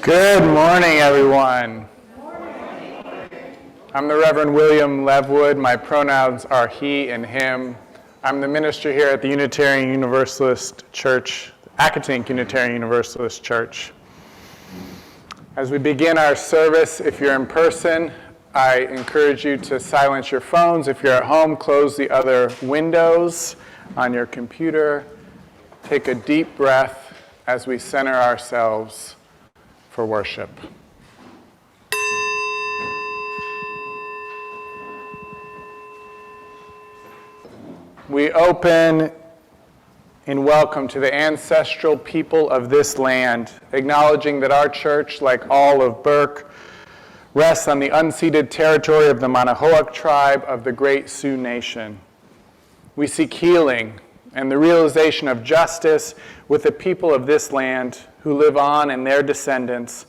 Good morning, everyone. I'm the Reverend William Levwood. My pronouns are he and him. I'm the minister here at the Unitarian Universalist Church, Accotink Unitarian Universalist Church. As we begin our service, if you're in person, I encourage you to silence your phones. If you're at home, close the other windows on your computer. Take a deep breath as we center ourselves for worship. We open in welcome to the ancestral people of this land, acknowledging that our church, like all of Burke, rests on the unceded territory of the Manahoac tribe of the Great Sioux Nation. We seek healing and the realization of justice with the people of this land who live on and their descendants,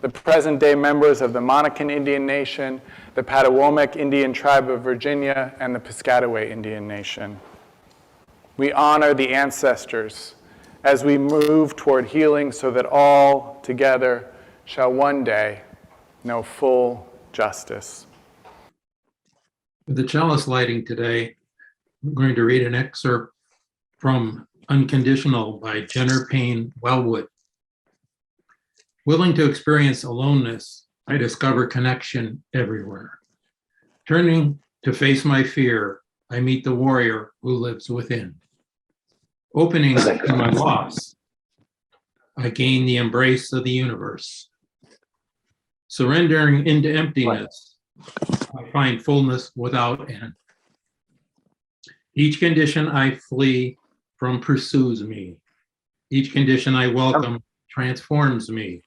the present-day members of the Monacan Indian Nation, the Patawomeck Indian Tribe of Virginia, and the Piscataway Indian Nation. We honor the ancestors as we move toward healing so that all together shall one day know full justice. With the chalice lighting today, I'm going to read an excerpt from Unconditional by Jenner Payne Wellwood. Willing to experience aloneness, I discover connection everywhere. Turning to face my fear, I meet the warrior who lives within. Opening to my loss, I gain the embrace of the universe. Surrendering into emptiness, I find fullness without end. Each condition I flee from pursues me. Each condition I welcome transforms me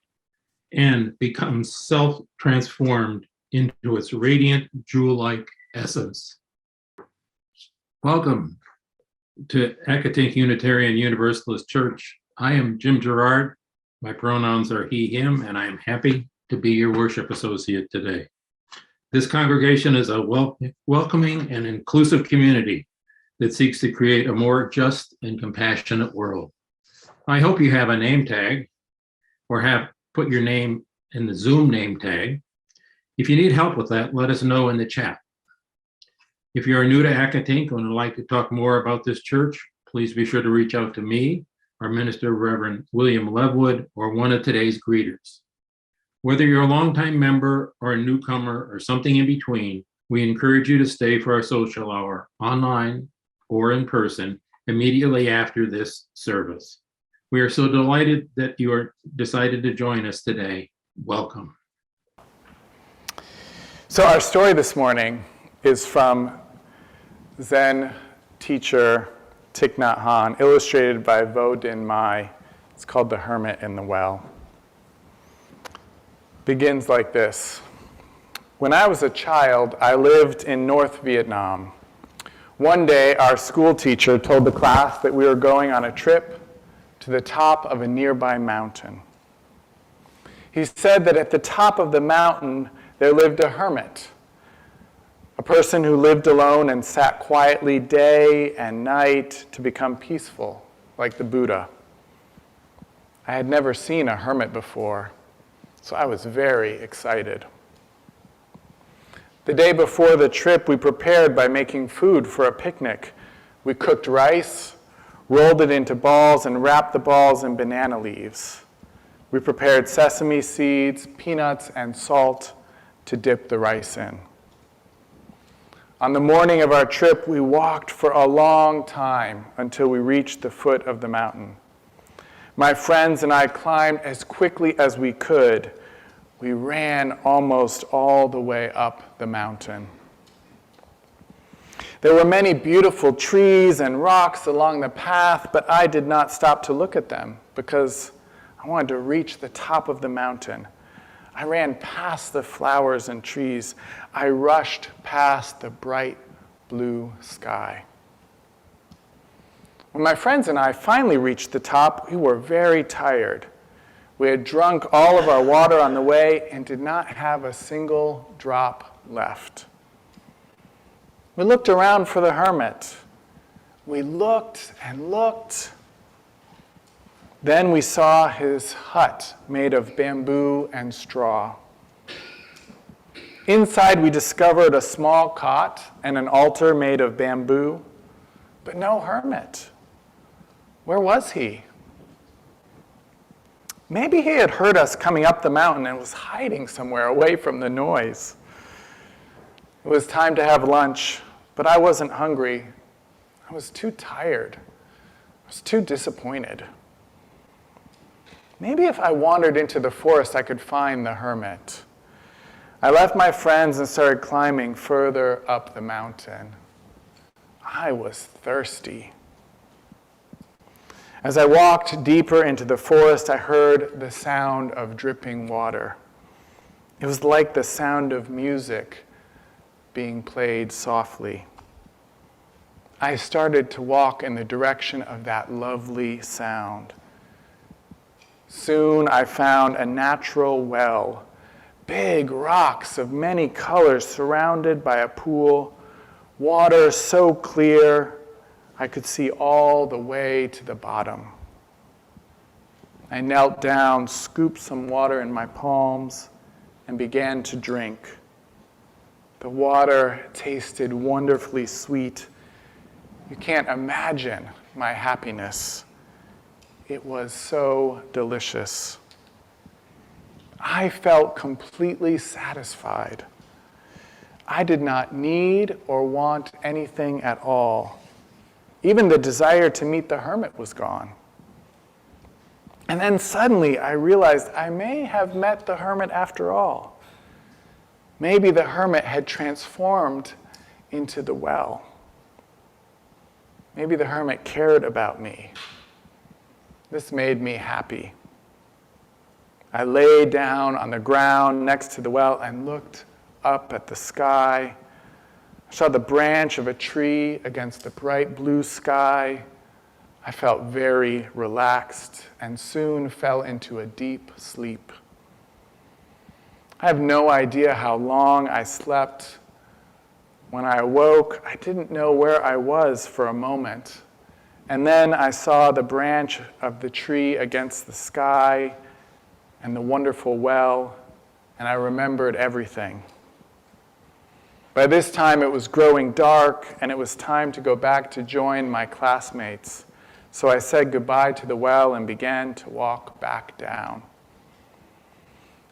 and becomes self-transformed into its radiant, jewel-like essence. Welcome to Accotink Unitarian Universalist Church. I am Jim Gerard. My pronouns are he, him, and I am happy to be your worship associate today. This congregation is a welcoming and inclusive community that seeks to create a more just and compassionate world. I hope you have a name tag or have put your name in the Zoom name tag. If you need help with that, let us know in the chat. If you are new to Accotink and would like to talk more about this church, please be sure to reach out to me, our minister, Reverend William Levwood, or one of today's greeters. Whether you're a longtime member or a newcomer or something in between, we encourage you to stay for our social hour online or in person immediately after this service. We are so delighted that you are decided to join us today. Welcome. So our story this morning is from Zen teacher Thich Nhat Hanh, illustrated by Vo Din Mai. It's called The Hermit in the Well. Begins like this. When I was a child, I lived in North Vietnam. One day, our school teacher told the class that we were going on a trip to the top of a nearby mountain. He said that at the top of the mountain, there lived a hermit, a person who lived alone and sat quietly day and night to become peaceful, like the Buddha. I had never seen a hermit before, so I was very excited. The day before the trip, we prepared by making food for a picnic. We cooked rice, rolled it into balls, and wrapped the balls in banana leaves. We prepared sesame seeds, peanuts, and salt to dip the rice in. On the morning of our trip, we walked for a long time until we reached the foot of the mountain. My friends and I climbed as quickly as we could. We ran almost all the way up the mountain. There were many beautiful trees and rocks along the path, but I did not stop to look at them because I wanted to reach the top of the mountain. I ran past the flowers and trees. I rushed past the bright blue sky. When my friends and I finally reached the top, we were very tired. We had drunk all of our water on the way and did not have a single drop left. We looked around for the hermit. We looked and looked, Then we saw his hut made of bamboo and straw. Inside, we discovered a small cot and an altar made of bamboo, but no hermit. Where was he? Maybe he had heard us coming up the mountain and was hiding somewhere away from the noise. It was time to have lunch, but I wasn't hungry. I was too tired. I was too disappointed. Maybe if I wandered into the forest, I could find the hermit. I left my friends and started climbing further up the mountain. I was thirsty. As I walked deeper into the forest, I heard the sound of dripping water. It was like the sound of music being played softly. I started to walk in the direction of that lovely sound. Soon I found a natural well, big rocks of many colors surrounded by a pool, water so clear I could see all the way to the bottom. I knelt down, scooped some water in my palms, and began to drink. The water tasted wonderfully sweet. You can't imagine my happiness. It was so delicious. I felt completely satisfied. I did not need or want anything at all. Even the desire to meet the hermit was gone. And then suddenly I realized I may have met the hermit after all. Maybe the hermit had transformed into the well. Maybe the hermit cared about me. This made me happy. I lay down on the ground next to the well and looked up at the sky. I saw the branch of a tree against the bright blue sky. I felt very relaxed and soon fell into a deep sleep. I have no idea how long I slept. When I awoke, I didn't know where I was for a moment. And then I saw the branch of the tree against the sky and the wonderful well, and I remembered everything. By this time, it was growing dark, and it was time to go back to join my classmates. So I said goodbye to the well and began to walk back down.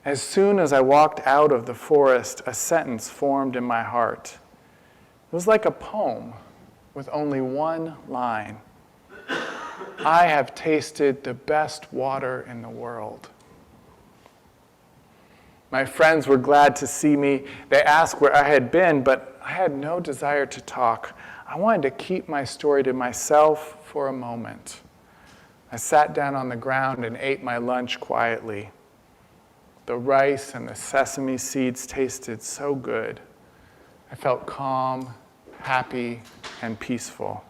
As soon as I walked out of the forest, a sentence formed in my heart. It was like a poem with only one line. I have tasted the best water in the world. My friends were glad to see me. They asked where I had been, but I had no desire to talk. I wanted to keep my story to myself for a moment. I sat down on the ground and ate my lunch quietly. The rice and the sesame seeds tasted so good. I felt calm, happy, and peaceful.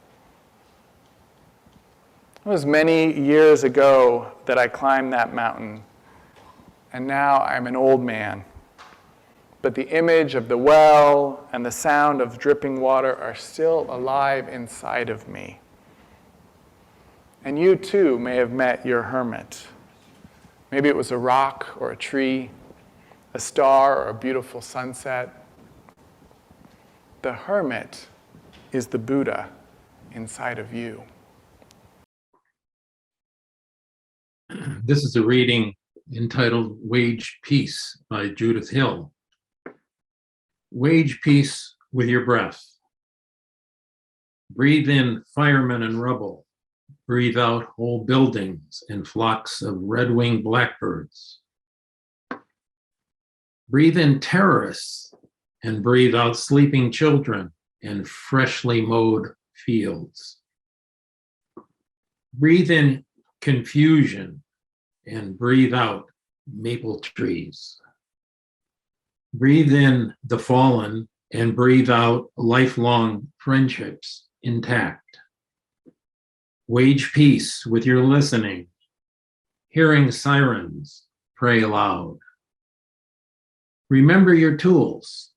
It was many years ago that I climbed that mountain. And now I'm an old man. But the image of the well and the sound of dripping water are still alive inside of me. And you too may have met your hermit. Maybe it was a rock or a tree, a star or a beautiful sunset. The hermit is the Buddha inside of you. This is a reading entitled Wage Peace by Judith Hill. Wage peace with your breath. Breathe in firemen and rubble. Breathe out whole buildings and flocks of red-winged blackbirds. Breathe in terrorists and breathe out sleeping children and freshly mowed fields. Breathe in confusion and breathe out maple trees. Breathe in the fallen and breathe out lifelong friendships intact. Wage peace with your listening. Hearing sirens, pray aloud. Remember your tools,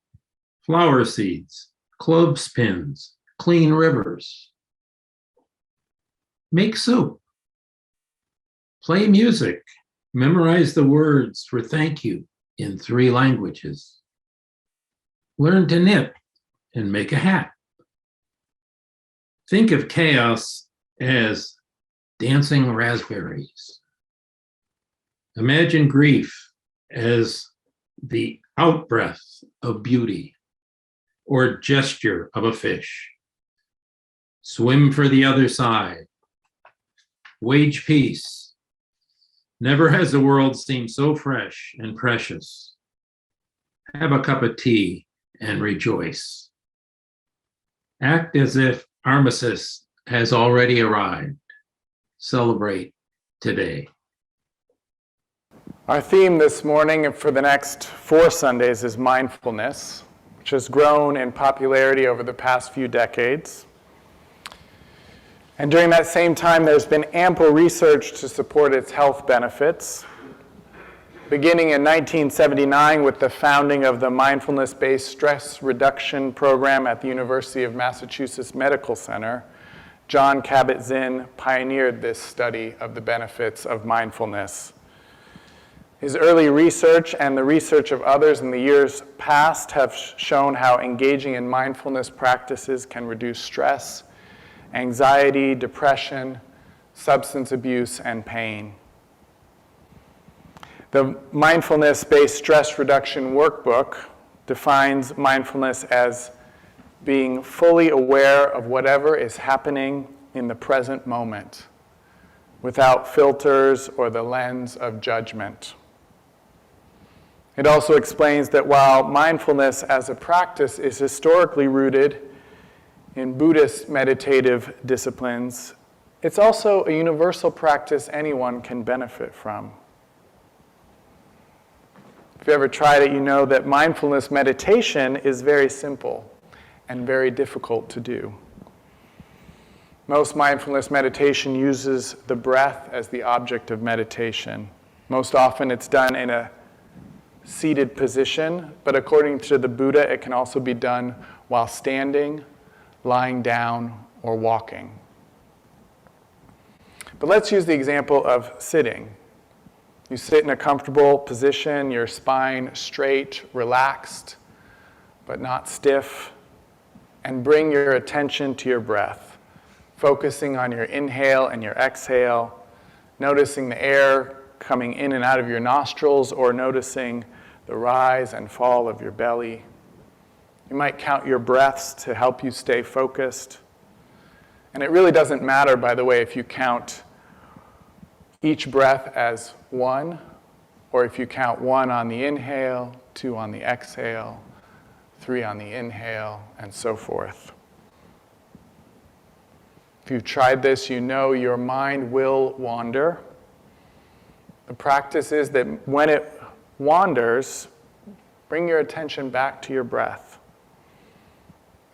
flower seeds, clothespins, clean rivers. Make soup. Play music. Memorize the words for thank you in 3 languages. Learn to knit and make a hat. Think of chaos as dancing raspberries. Imagine grief as the outbreath of beauty or gesture of a fish. Swim for the other side. Wage peace. Never has the world seemed so fresh and precious. Have a cup of tea and rejoice. Act as if armistice has already arrived. Celebrate today. Our theme this morning and for the next 4 Sundays is mindfulness, which has grown in popularity over the past few decades. And during that same time, there's been ample research to support its health benefits. Beginning in 1979 with the founding of the Mindfulness-Based Stress Reduction Program at the University of Massachusetts Medical Center, John Kabat-Zinn pioneered this study of the benefits of mindfulness. His early research and the research of others in the years past have shown how engaging in mindfulness practices can reduce stress, anxiety, depression, substance abuse, and pain. The Mindfulness-Based Stress Reduction Workbook defines mindfulness as being fully aware of whatever is happening in the present moment, without filters or the lens of judgment. It also explains that while mindfulness as a practice is historically rooted in Buddhist meditative disciplines, it's also a universal practice anyone can benefit from. If you ever tried it, you know that mindfulness meditation is very simple and very difficult to do. Most mindfulness meditation uses the breath as the object of meditation. Most often it's done in a seated position, but according to the Buddha, it can also be done while standing, lying down, or walking. But let's use the example of sitting. You sit in a comfortable position, your spine straight, relaxed, but not stiff, and bring your attention to your breath, focusing on your inhale and your exhale, noticing the air coming in and out of your nostrils, or noticing the rise and fall of your belly. You might count your breaths to help you stay focused. And it really doesn't matter, by the way, if you count each breath as 1, or if you count 1 on the inhale, 2 on the exhale, 3 on the inhale, and so forth. If you've tried this, you know your mind will wander. The practice is that when it wanders, bring your attention back to your breath.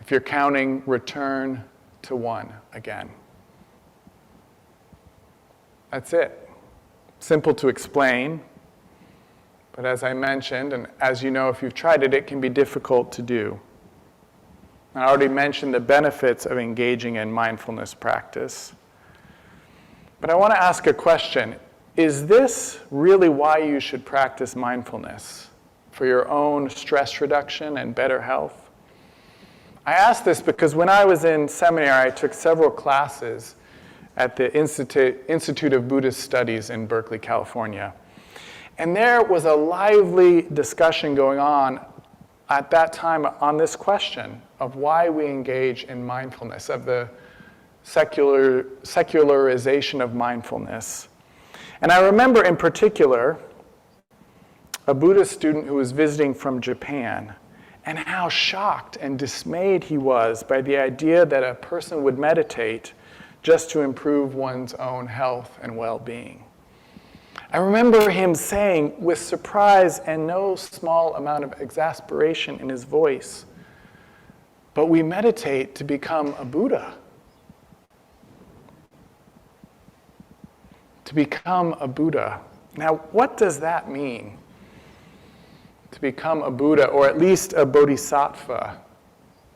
If you're counting, return to 1 again. That's it. Simple to explain, but as I mentioned, and as you know if you've tried it, it can be difficult to do. I already mentioned the benefits of engaging in mindfulness practice. But I want to ask a question. Is this really why you should practice mindfulness? For your own stress reduction and better health? I ask this because when I was in seminary, I took several classes at the Institute of Buddhist Studies in Berkeley, California. And there was a lively discussion going on at that time on this question of why we engage in mindfulness, of the secularization of mindfulness. And I remember in particular a Buddhist student who was visiting from Japan, and how shocked and dismayed he was by the idea that a person would meditate just to improve one's own health and well-being. I remember him saying, with surprise and no small amount of exasperation in his voice, "But we meditate to become a Buddha." To become a Buddha. Now, what does that mean? To become a Buddha, or at least a bodhisattva,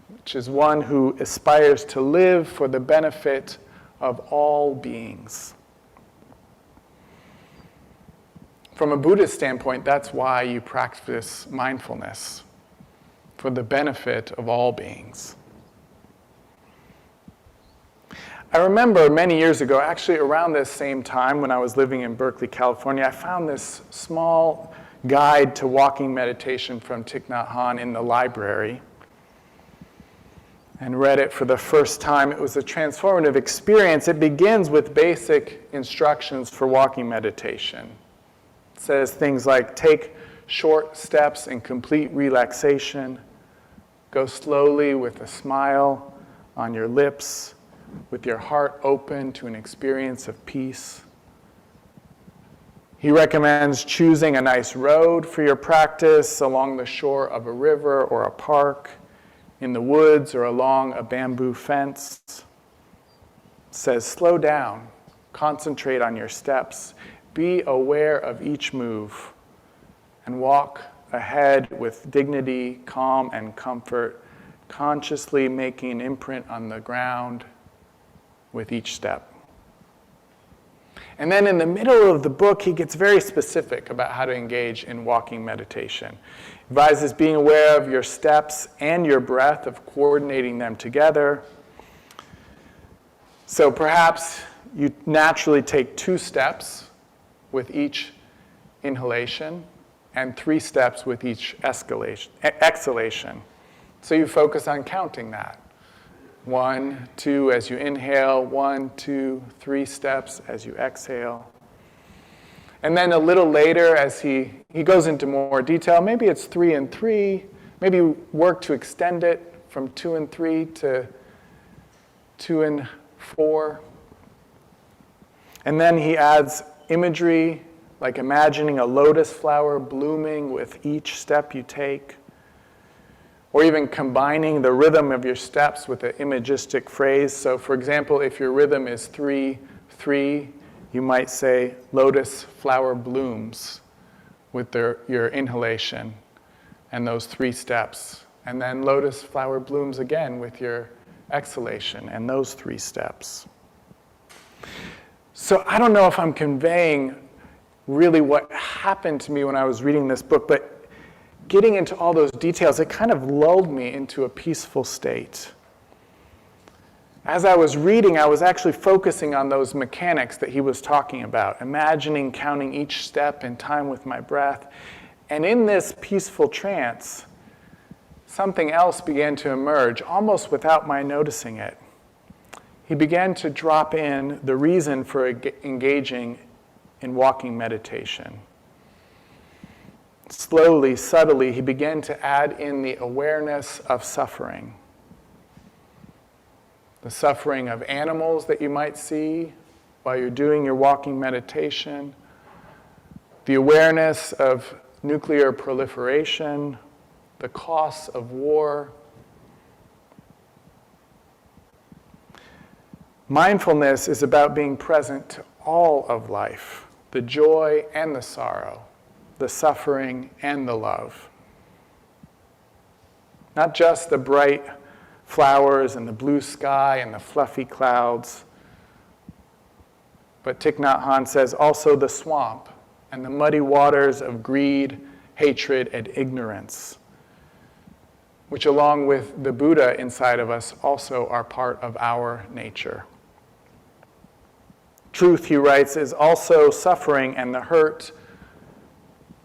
which is one who aspires to live for the benefit of all beings. From a Buddhist standpoint, that's why you practice mindfulness, for the benefit of all beings. I remember many years ago, actually around this same time when I was living in Berkeley, California, I found this small guide to walking meditation from Thich Nhat Hanh in the library and read it for the first time. It was a transformative experience. It begins with basic instructions for walking meditation. It says things like, take short steps in complete relaxation, go slowly with a smile on your lips, with your heart open to an experience of peace. He recommends choosing a nice road for your practice along the shore of a river or a park, in the woods or along a bamboo fence. It says, slow down, concentrate on your steps, be aware of each move, and walk ahead with dignity, calm, and comfort, consciously making an imprint on the ground with each step. And then in the middle of the book, he gets very specific about how to engage in walking meditation. He advises being aware of your steps and your breath, of coordinating them together. So perhaps you naturally take 2 steps with each inhalation and 3 steps with each exhalation. So you focus on counting that. 1, 2 as you inhale, 1, 2, 3 steps as you exhale. And then a little later, as he goes into more detail, maybe it's 3 and 3, maybe work to extend it from 2 and 3 to 2 and 4. And then he adds imagery, like imagining a lotus flower blooming with each step you take, or even combining the rhythm of your steps with an imagistic phrase. So for example, if your rhythm is 3, 3, you might say lotus flower blooms with your inhalation and those 3 steps. And then lotus flower blooms again with your exhalation and those 3 steps. So I don't know if I'm conveying really what happened to me when I was reading this book, but getting into all those details, it kind of lulled me into a peaceful state. As I was reading, I was actually focusing on those mechanics that he was talking about, imagining counting each step in time with my breath. And in this peaceful trance, something else began to emerge, almost without my noticing it. He began to drop in the reason for engaging in walking meditation. Slowly, subtly, he began to add in the awareness of suffering. The suffering of animals that you might see while you're doing your walking meditation. The awareness of nuclear proliferation, the costs of war. Mindfulness is about being present to all of life, the joy and the sorrow, the suffering and the love. Not just the bright flowers and the blue sky and the fluffy clouds, but Thich Nhat Hanh says also the swamp and the muddy waters of greed, hatred, and ignorance, which along with the Buddha inside of us also are part of our nature. Truth, he writes, is also suffering and the hurt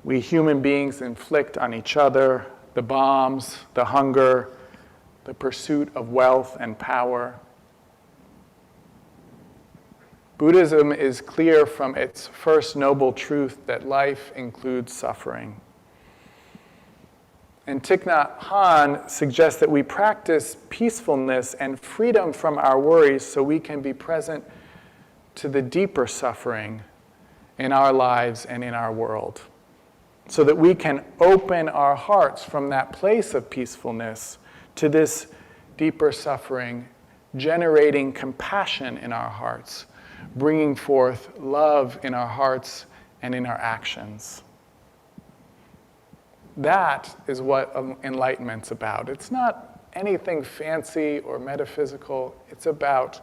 we human beings inflict on each other, the bombs, the hunger, the pursuit of wealth and power. Buddhism is clear from its first noble truth that life includes suffering. And Thich Nhat Hanh suggests that we practice peacefulness and freedom from our worries so we can be present to the deeper suffering in our lives and in our world, so that we can open our hearts from that place of peacefulness to this deeper suffering, generating compassion in our hearts, bringing forth love in our hearts and in our actions. That is what Enlightenment's about. It's not anything fancy or metaphysical. It's about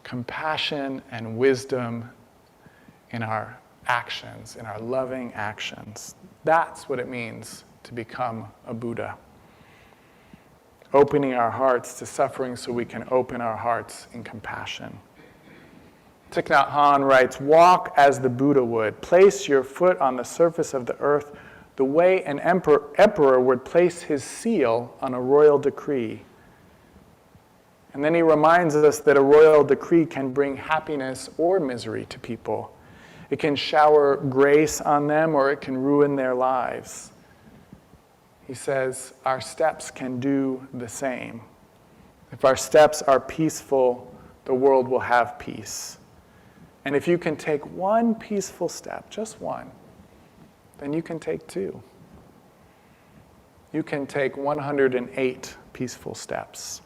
compassion and wisdom in our actions, in our loving actions. That's what it means to become a Buddha. Opening our hearts to suffering so we can open our hearts in compassion. Thich Nhat Hanh writes, "Walk as the Buddha would. Place your foot on the surface of the earth the way an emperor would place his seal on a royal decree." And then he reminds us that a royal decree can bring happiness or misery to people. It can shower grace on them or it can ruin their lives. He says our steps can do the same. If our steps are peaceful, the world will have peace. And if you can take one peaceful step, just one, then you can take two. You can take 108 peaceful steps.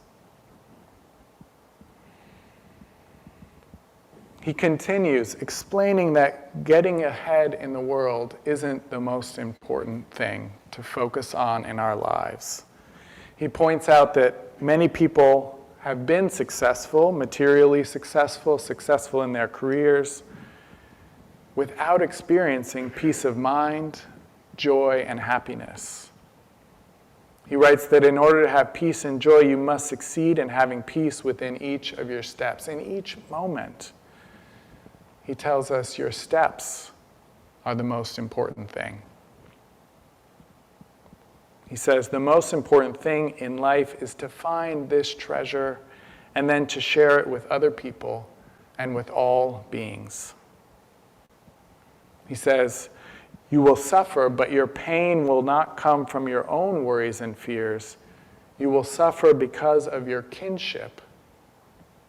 He continues explaining that getting ahead in the world isn't the most important thing to focus on in our lives. He points out that many people have been successful, materially successful, successful in their careers, without experiencing peace of mind, joy, and happiness. He writes that in order to have peace and joy, you must succeed in having peace within each of your steps, in each moment. He tells us your steps are the most important thing. He says the most important thing in life is to find this treasure and then to share it with other people and with all beings. He says, you will suffer, but your pain will not come from your own worries and fears. You will suffer because of your kinship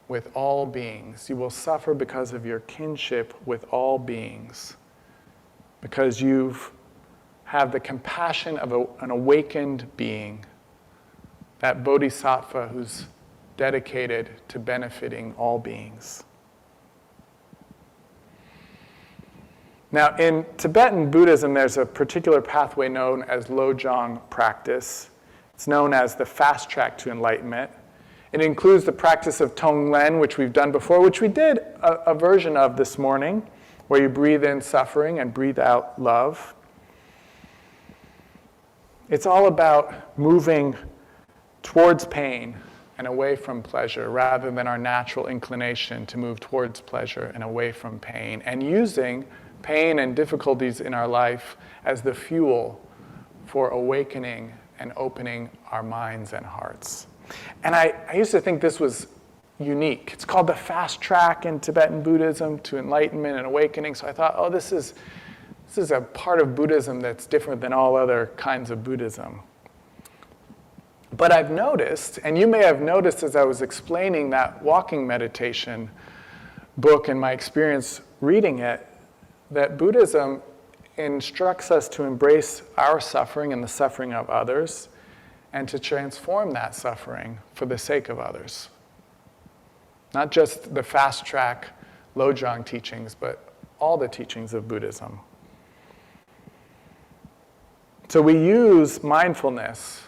with all beings. You will suffer because of your kinship with all beings. Because you have the compassion of an awakened being, that bodhisattva who's dedicated to benefiting all beings. Now, in Tibetan Buddhism, there's a particular pathway known as Lojong Practice. It's known as the fast track to enlightenment. It includes the practice of Tonglen, which we've done before, which we did a version of this morning, where you breathe in suffering and breathe out love. It's all about moving towards pain and away from pleasure, rather than our natural inclination to move towards pleasure and away from pain, and using pain and difficulties in our life as the fuel for awakening and opening our minds and hearts. And I used to think this was unique. It's called the fast track in Tibetan Buddhism to enlightenment and awakening. So I thought, oh, this is a part of Buddhism that's different than all other kinds of Buddhism. But I've noticed, and you may have noticed as I was explaining that walking meditation book and my experience reading it, that Buddhism instructs us to embrace our suffering and the suffering of others, and to transform that suffering for the sake of others. Not just the fast track Lojong teachings, but all the teachings of Buddhism. So we use mindfulness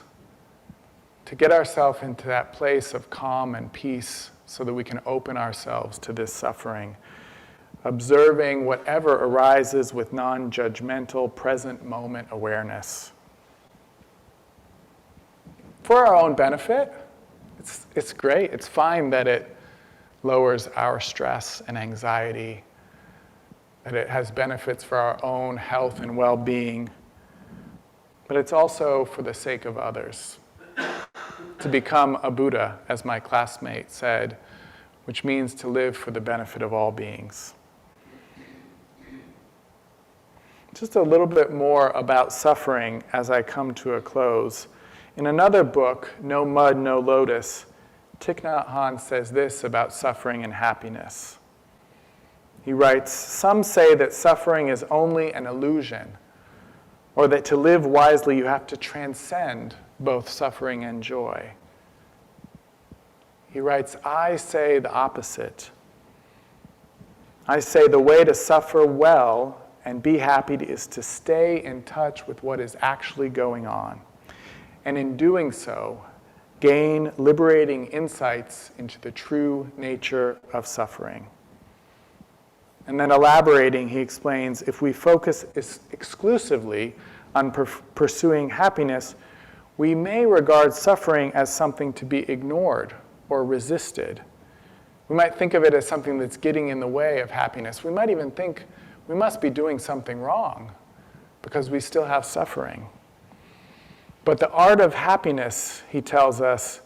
to get ourselves into that place of calm and peace so that we can open ourselves to this suffering, observing whatever arises with non-judgmental, present moment awareness. For our own benefit, it's great. It's fine that it lowers our stress and anxiety, that it has benefits for our own health and well-being, but it's also for the sake of others. To become a Buddha, as my classmate said, which means to live for the benefit of all beings. Just a little bit more about suffering as I come to a close. In another book, No Mud, No Lotus, Thich Nhat Hanh says this about suffering and happiness. He writes, some say that suffering is only an illusion, or that to live wisely you have to transcend both suffering and joy. He writes, I say the opposite. I say the way to suffer well and be happy is to stay in touch with what is actually going on. And in doing so, gain liberating insights into the true nature of suffering. And then elaborating, he explains, if we focus exclusively on pursuing happiness, we may regard suffering as something to be ignored or resisted. We might think of it as something that's getting in the way of happiness. We might even think we must be doing something wrong because we still have suffering. But the art of happiness, he tells us,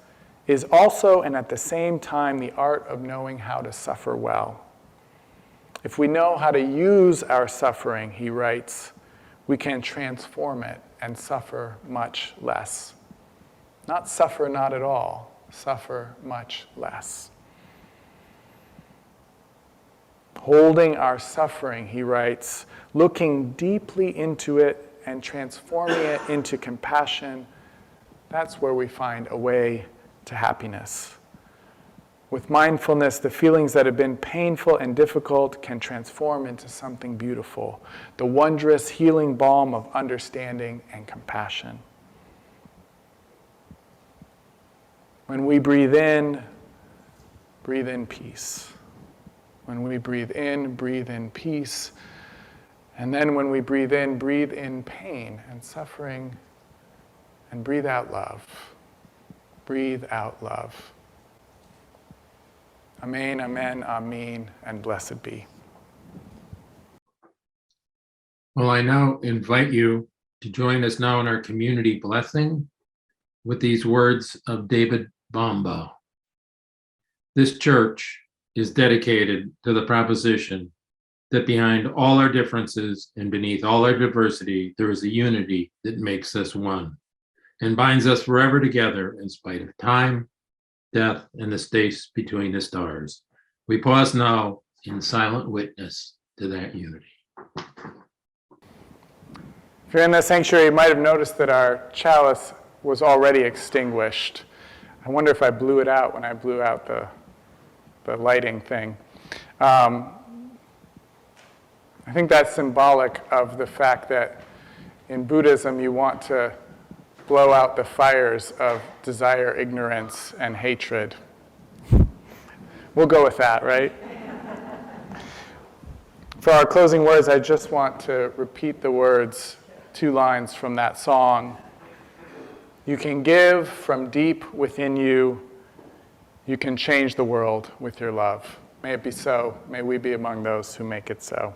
is also and at the same time the art of knowing how to suffer well. If we know how to use our suffering, he writes, we can transform it and suffer much less. Not suffer not at all, suffer much less. Holding our suffering, he writes, looking deeply into it and transforming it into compassion, that's where we find a way to happiness. With mindfulness, the feelings that have been painful and difficult can transform into something beautiful, the wondrous healing balm of understanding and compassion. When we breathe in peace. When we breathe in peace. And then when we breathe in pain and suffering, and breathe out love. Breathe out love. Amen, amen, amen, and blessed be. Well, I now invite you to join us now in our community blessing with these words of David Bombal. This church is dedicated to the proposition that behind all our differences and beneath all our diversity, there is a unity that makes us one and binds us forever together in spite of time, death, and the space between the stars. We pause now in silent witness to that unity. If you're in the sanctuary, you might have noticed that our chalice was already extinguished. I wonder if I blew it out when I blew out the lighting thing. I think that's symbolic of the fact that in Buddhism you want to blow out the fires of desire, ignorance, and hatred. We'll go with that, right? For our closing words, I just want to repeat the words, 2 lines from that song. You can give from deep within you. You can change the world with your love. May it be so. May we be among those who make it so.